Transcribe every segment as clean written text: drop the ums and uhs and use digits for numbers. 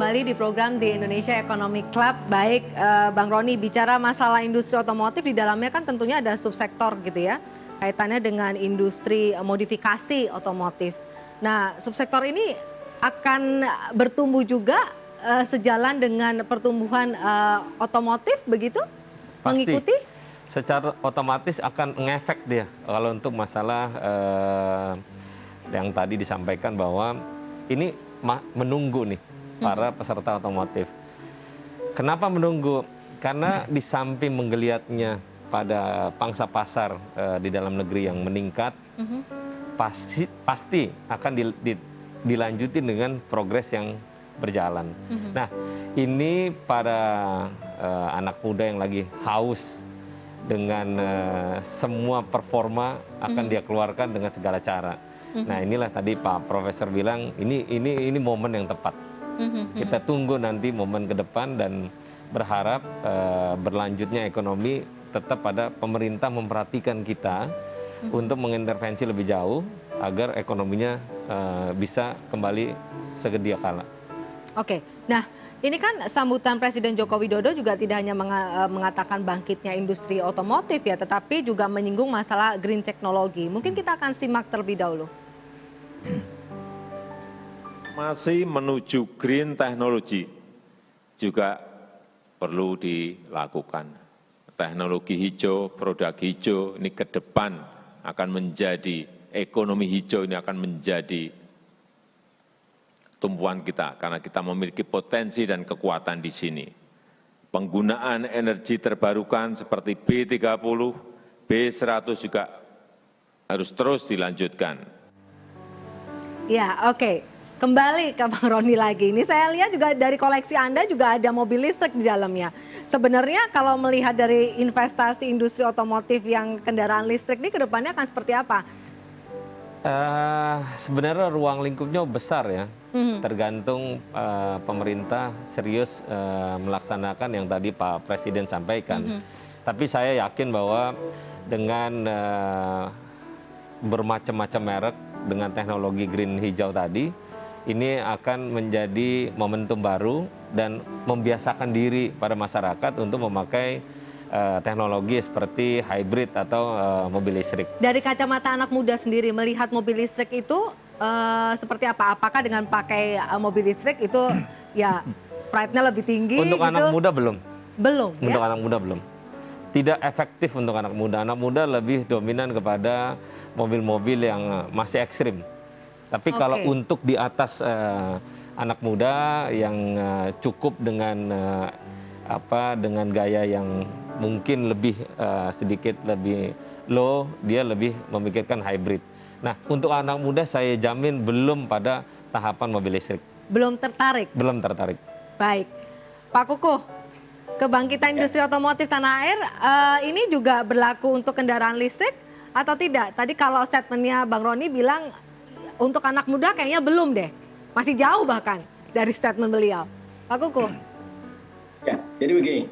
kembali di program di Indonesia Economic Club. Baik, Bang Roni, bicara masalah industri otomotif, di dalamnya kan tentunya ada subsektor gitu ya, kaitannya dengan industri modifikasi otomotif. Nah, subsektor ini akan bertumbuh juga sejalan dengan pertumbuhan otomotif begitu? Pasti. Mengikuti? Secara otomatis akan ngefek dia kalau untuk masalah yang tadi disampaikan bahwa ini menunggu nih para peserta otomotif. Kenapa menunggu? Karena di samping menggeliatnya pada pangsa pasar di dalam negeri yang meningkat, pasti akan dilanjutin dengan progres yang berjalan. Nah, ini para anak muda yang lagi haus dengan semua performa akan dia keluarkan dengan segala cara. Nah, inilah tadi Pak Profesor bilang ini momen yang tepat. Kita tunggu nanti momen ke depan dan berharap berlanjutnya ekonomi tetap pada pemerintah memperhatikan kita untuk mengintervensi lebih jauh agar ekonominya bisa kembali sedia kala. Oke, nah ini kan sambutan Presiden Joko Widodo juga tidak hanya mengatakan bangkitnya industri otomotif ya, tetapi juga menyinggung masalah green technology. Mungkin kita akan simak terlebih dahulu. Masih menuju green technology juga perlu dilakukan. Teknologi hijau, produk hijau ini ke depan akan menjadi, ekonomi hijau ini akan menjadi tumpuan kita karena kita memiliki potensi dan kekuatan di sini. Penggunaan energi terbarukan seperti B30, B100 juga harus terus dilanjutkan. Ya, oke. Kembali ke Bang Roni lagi. Ini saya lihat juga dari koleksi Anda juga ada mobil listrik di dalamnya. Sebenarnya kalau melihat dari investasi industri otomotif yang kendaraan listrik ini ke depannya akan seperti apa? Sebenarnya ruang lingkupnya besar ya, tergantung pemerintah serius melaksanakan yang tadi Pak Presiden sampaikan. Tapi saya yakin bahwa dengan bermacam-macam merek dengan teknologi green hijau tadi, ini akan menjadi momentum baru dan membiasakan diri pada masyarakat untuk memakai teknologi seperti hybrid atau mobil listrik. Dari kacamata anak muda sendiri melihat mobil listrik itu seperti apa? Apakah dengan pakai mobil listrik itu ya pride-nya lebih tinggi? Untuk gitu? anak muda belum. Belum. Untuk ya? anak muda belum. Tidak efektif untuk anak muda. Anak muda lebih dominan kepada mobil-mobil yang masih ekstrim. Tapi kalau untuk di atas anak muda yang cukup dengan dengan gaya yang mungkin lebih sedikit lebih low, dia lebih memikirkan hybrid. Nah, untuk anak muda saya jamin belum pada tahapan mobil listrik. Belum tertarik? Belum tertarik. Baik. Pak Kukuh, kebangkitan industri otomotif tanah air ini juga berlaku untuk kendaraan listrik atau tidak? Tadi kalau statementnya Bang Roni bilang untuk anak muda kayaknya belum deh. Masih jauh bahkan dari statement beliau. Pak Kukuh. Ya, jadi begini,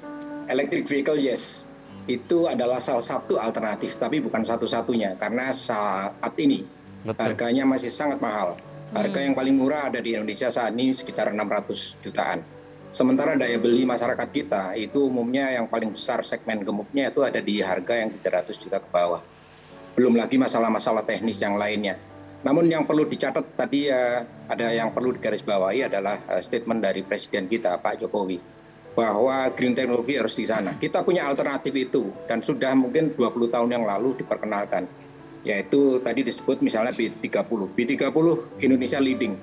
electric vehicle yes, itu adalah salah satu alternatif, tapi bukan satu-satunya, karena saat ini harganya masih sangat mahal. Harga yang paling murah ada di Indonesia saat ini sekitar 600 jutaan. Sementara daya beli masyarakat kita itu umumnya yang paling besar segmen gemuknya itu ada di harga yang 300 juta ke bawah. Belum lagi masalah-masalah teknis yang lainnya. Namun yang perlu dicatat tadi ada yang perlu digarisbawahi adalah statement dari Presiden kita, Pak Jokowi, bahwa green technology harus di sana. Kita punya alternatif itu dan sudah mungkin 20 tahun yang lalu diperkenalkan. Yaitu tadi disebut misalnya B30. B30 Indonesia leading.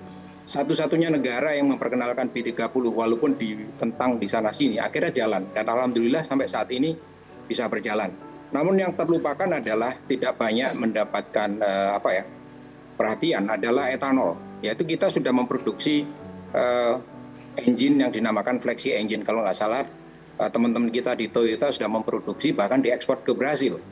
Satu-satunya negara yang memperkenalkan B30 walaupun ditentang di sana sini akhirnya jalan dan alhamdulillah sampai saat ini bisa berjalan. Namun yang terlupakan adalah tidak banyak mendapatkan perhatian adalah etanol. Yaitu kita sudah memproduksi engine yang dinamakan flexi engine. Kalau nggak salah teman-teman kita di Toyota sudah memproduksi bahkan diekspor ke Brasil.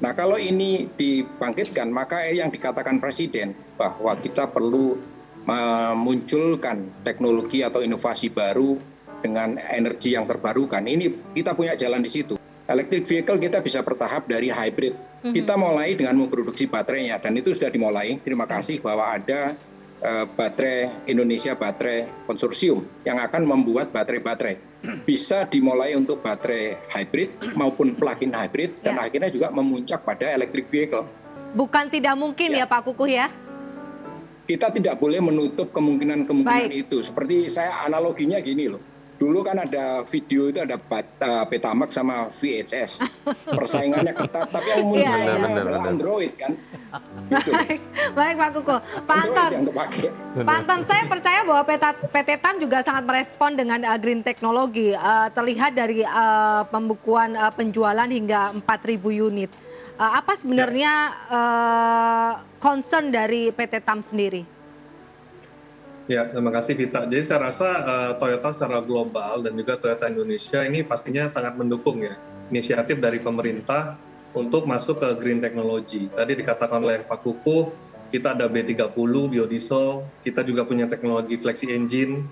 Nah kalau ini dibangkitkan maka yang dikatakan Presiden bahwa kita perlu memunculkan teknologi atau inovasi baru dengan energi yang terbarukan. Ini kita punya jalan di situ. Electric vehicle kita bisa bertahap dari hybrid. Kita mulai dengan memproduksi baterainya dan itu sudah dimulai. Terima kasih bahwa ada baterai Indonesia Baterai Konsorsium yang akan membuat baterai-baterai. Bisa dimulai untuk baterai hybrid maupun plug-in hybrid dan akhirnya juga memuncak pada electric vehicle. Bukan tidak mungkin ya Pak Kukuh ya? Kita tidak boleh menutup kemungkinan-kemungkinan itu. Seperti saya analoginya gini loh. Dulu kan ada video itu ada Betamax sama VHS. Persaingannya ketat, tapi yang muncul adalah Android kan. Gitu. Baik Pak Kukuh. Pak Anton, Pak Anton, saya percaya bahwa PT TAM juga sangat merespon dengan green technology. Terlihat dari pembukuan penjualan hingga 4.000 unit. Apa sebenarnya concern dari PT TAM sendiri? Ya, terima kasih Vita. Jadi saya rasa Toyota secara global dan juga Toyota Indonesia ini pastinya sangat mendukung ya inisiatif dari pemerintah untuk masuk ke green technology. Tadi dikatakan oleh Pak Kukuh, kita ada B30 biodiesel, kita juga punya teknologi flexi engine,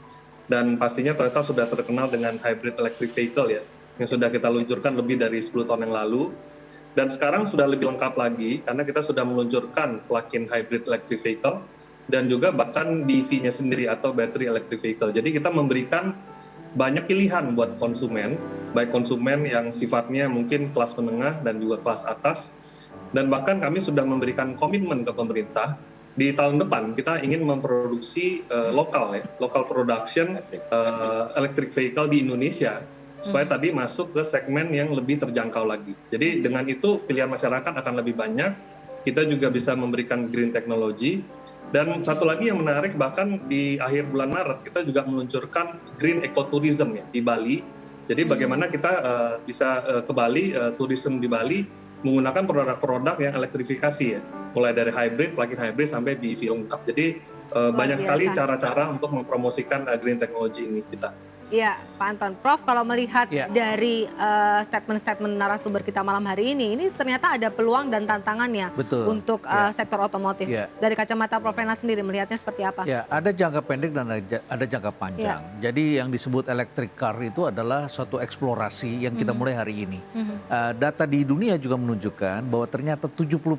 dan pastinya Toyota sudah terkenal dengan hybrid electric vehicle ya, yang sudah kita luncurkan lebih dari 10 tahun yang lalu. Dan sekarang sudah lebih lengkap lagi karena kita sudah meluncurkan plug-in hybrid electric vehicle dan juga bahkan BEV-nya sendiri atau battery electric vehicle. Jadi kita memberikan banyak pilihan buat konsumen, baik konsumen yang sifatnya mungkin kelas menengah dan juga kelas atas. Dan bahkan kami sudah memberikan komitmen ke pemerintah, di tahun depan kita ingin memproduksi lokal production electric vehicle di Indonesia, supaya tadi masuk ke segmen yang lebih terjangkau lagi. Jadi dengan itu pilihan masyarakat akan lebih banyak, kita juga bisa memberikan green technology. Dan satu lagi yang menarik, bahkan di akhir bulan Maret kita juga meluncurkan green ecotourism ya di Bali. Jadi bagaimana kita bisa ke Bali, tourism di Bali menggunakan produk-produk yang elektrifikasi ya, mulai dari hybrid, plug-in hybrid sampai BEV lengkap. Jadi banyak sekali cara-cara untuk mempromosikan green technology ini kita. Iya, Pak Anton. Prof, kalau melihat dari statement-statement narasumber kita malam hari ini ternyata ada peluang dan tantangannya untuk sektor otomotif. Dari kacamata Prof Renat sendiri melihatnya seperti apa? Ya, ada jangka pendek dan ada jangka panjang. Jadi yang disebut electric car itu adalah suatu eksplorasi yang kita mulai hari ini. Data di dunia juga menunjukkan bahwa ternyata 71%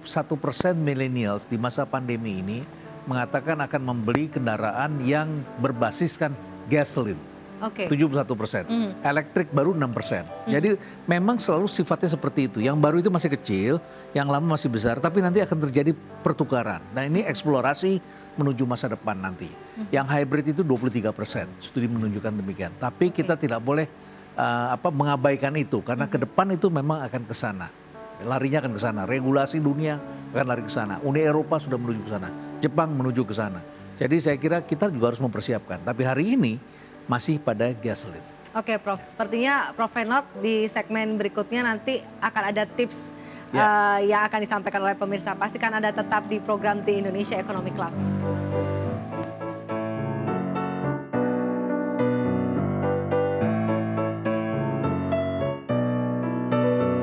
millennials di masa pandemi ini mengatakan akan membeli kendaraan yang berbasiskan gasoline. 71%, elektrik baru 6%. Jadi memang selalu sifatnya seperti itu. Yang baru itu masih kecil, yang lama masih besar, tapi nanti akan terjadi pertukaran. Nah ini eksplorasi menuju masa depan nanti. Yang hybrid itu 23%, studi menunjukkan demikian. Tapi kita tidak boleh mengabaikan itu, karena ke depan itu memang akan ke sana. Larinya akan ke sana, regulasi dunia akan lari ke sana. Uni Eropa sudah menuju ke sana, Jepang menuju ke sana. Jadi saya kira kita juga harus mempersiapkan. Tapi hari ini masih pada gasoline. Oke Prof, sepertinya Prof Renat di segmen berikutnya nanti akan ada tips yang akan disampaikan oleh pemirsa. Pastikan Anda tetap di program The Indonesia Economic Club.